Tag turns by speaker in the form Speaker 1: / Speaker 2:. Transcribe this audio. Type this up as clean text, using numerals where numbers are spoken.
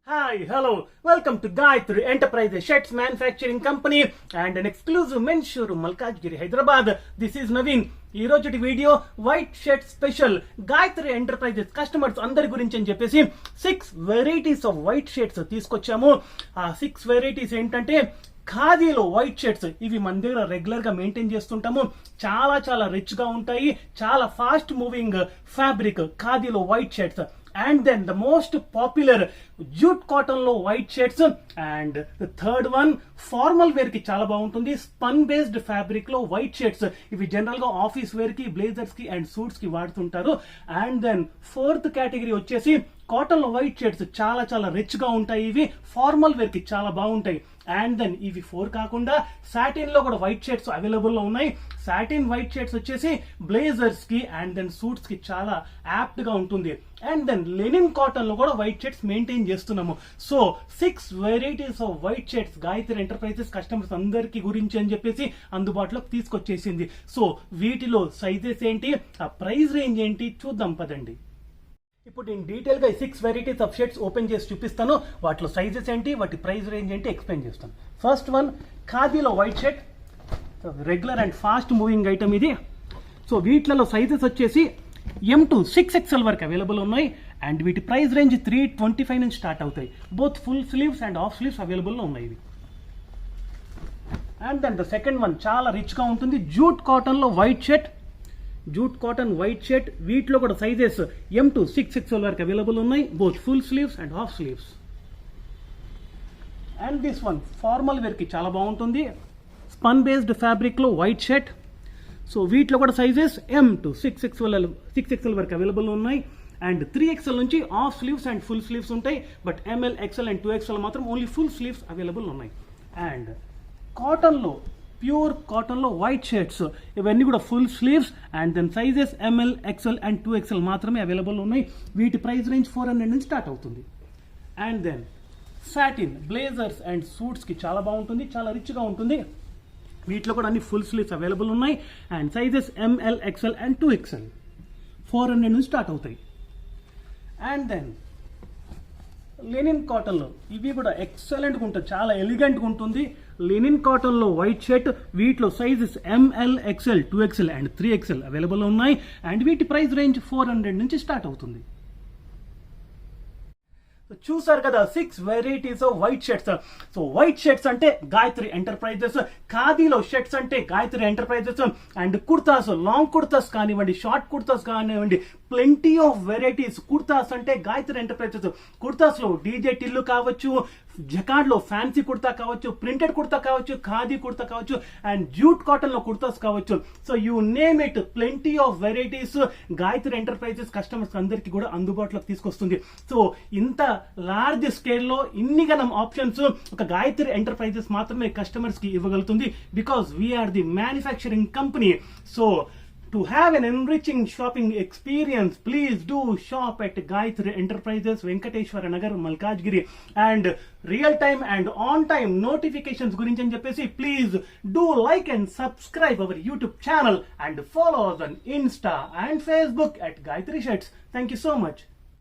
Speaker 1: Hi, hello, welcome to Gayatri Enterprises Shirts Manufacturing Company and an exclusive men's showroom, Malkajgiri, Hyderabad. This is Naveen. ఈ రోజుటి video white shirt special Gayatri enterprises customers అందరి గురించి అని చెప్పేసి 6 varieties off white shirts తీసుకొచ్చాము. ఆ 6 varieties ఏంటంటే ఖాదీలో white shirts. ఇవి మన దగ్గర రెగ్యులర్ గా మెయింటైన్ చేస్తుంటాము. చాలా చాలా రిచ్ గా ఉంటాయి. చాలా ఫాస్ట్ మూవింగ్ ఫ్యాబ్రిక్ ఖాదీలో white shirts. And then the most popular jute cotton lo white shirts, and the third one formal wear ki chala baaguntundi spun based fabric lo white shirts. Ivi general ga office wear ki, blazers ki and suits ki vaడుతుంటారు. And then fourth category వచ్చేసి cotton లో white shirts చాలా చాలా rich గా ఉంటాయి. ఇవి formal wear కి చాలా బాగుంటాయి. అండ్ దెన్ ఇవి 4 కాకుండా సాటిన్ లో కూడా వైట్ షర్ట్స్ అవైలబుల్ లో ఉన్నాయి. సాటిన్ వైట్ షర్ట్స్ వచ్చేసి బ్లేజర్స్ కి అండ్ దెన్ సూట్స్ కి చాలా యాప్ట్ గా ఉంటుంది. అండ్ దెన్ లెనిన్ కాటన్ లో కూడా వైట్ షర్ట్స్ మెయింటైన్ చేస్తున్నాము. So 6 varieties off white shirts Gayatri enterprises customers అందరికి గురించి అని చెప్పేసి అందుబాటులోకి తీసుకొచ్చేసింది. సో వీటిలో సైజెస్ ఏంటి, ఆ ప్రైస్ రేంజ్ ఏంటి చూద్దాం పదండి. ఇప్పుడు నేను డీటెయిల్ గా 6 వెరైటీస్ ఆఫ్ షర్ట్స్ ఓపెన్ చేసి చూపిస్తాను. వాటిలో సైజెస్ ఏంటి, వాటి ప్రైస్ రేంజ్ ఏంటి ఎక్స్ప్లెయిన్ చేస్తాను. ఫస్ట్ వన్ ఖాదీలో white shirt, regular and fast moving item ఇది. సో వీటిలలో సైజెస్ వచ్చేసి M to 6XL వరకు అవైలబుల్ ఉన్నాయి. అండ్ వీటి ప్రైస్ రేంజ్ 325 నుంచి స్టార్ట్ అవుతాయి. Both full sleeves and half sleeves available లో ఉన్నాయి ఇవి. And then the second one చాలా రిచ్ గా ఉంటుంది. జూట్ కాటన్ లో white shirt, jute cotton white shirt. వీటిలో కూడా సైజెస్ M to 6XL వరకు అవైలబుల్ ఉన్నాయి. Both full sleeves and half sleeves. And this one formal wear కి చాలా బాగుంటుంది. స్పన్ బేస్డ్ ఫ్యాబ్రిక్ లో వైట్ షర్ట్. సో వీటిలో కూడా సైజెస్ M to 6XL వరకు అవైలబుల్ ఉన్నాయి. అండ్ 3XL నుంచి half sleeves and full sleeves ఉంటాయి. But ML, XL and 2XL మాత్రం ఓన్లీ ఫుల్ స్లీవ్స్ అవైలబుల్ ఉన్నాయి. అండ్ కాటన్లో ప్యూర్ కాటన్లో వైట్ షర్ట్స్ ఇవన్నీ కూడా full sleeves and then sizes ML, XL and 2XL మాత్రమే అవైలబుల్ ఉన్నాయి. వీటి ప్రైస్ రేంజ్ 400 నుంచి స్టార్ట్ అవుతుంది. And then satin blazers and సూట్స్కి చాలా బాగుంటుంది, చాలా రిచ్గా ఉంటుంది. వీటిలో కూడా అన్ని ఫుల్ స్లీవ్స్ అవైలబుల్ ఉన్నాయి. And sizes ML, XL and 2XL 400 నుంచి స్టార్ట్ అవుతాయి. అండ్ దెన్ లెనిన్ కాటన్లో ఇవి కూడా ఎక్సలెంట్గా ఉంటుంది, చాలా ఎలిగెంట్గా ఉంటుంది. లెనిన్ కాటన్లో వైట్ షర్ట్. వీటిలో sizes ML, XL, 2XL and 3XL available ఉన్నాయి. అండ్ వీటి ప్రైస్ రేంజ్ 400 నుంచి స్టార్ట్ అవుతుంది. చూసారు కదా 6 varieties off white shirts. So white shirts అంటే గాయత్రి ఎంటర్ప్రైజెస్, ఖాదీలో షర్ట్స్ అంటే Gayatri enterprises. And kurtas, long kurtas కానివ్వండి, షార్ట్ కుర్తాస్ కానివ్వండి, ప్లెంటీ ఆఫ్ వెరైటీస్. కుర్తాస్ అంటే గాయత్రి ఎంటర్ప్రైజెస్. కుర్తాస్ లో డీజే టిల్లు కావచ్చు, జకార్డ్ లో ఫ్యాన్సీ కుర్తా కావచ్చు, ప్రింటెడ్ కుర్తా కావచ్చు, ఖాదీ కుర్తా కావచ్చు, అండ్ జూట్ కాటన్ లో కుర్తాస్ కావచ్చు. So you name it, plenty of varieties Gayatri enterprises customers అందరికి కూడా అందుబాటులోకి తీసుకొస్తుంది. సో ఇంత లార్జ్ స్కేల్లో ఇన్ని గనం ఆప్షన్స్ ఒక గాయత్రి ఎంటర్ప్రైజెస్ మాత్రమే కస్టమర్స్ కి ఇవ్వగలుగుతుంది. Because we are the manufacturing company. So to have an enriching shopping experience, please do shop at Gayatri Enterprises, Venkateshwara Nagar, Malkajgiri. And real time and on time notifications gurinchi ani cheppesi please do like and subscribe our YouTube channel and follow us on Insta and Facebook at Gayatri Shirts. Thank you so much.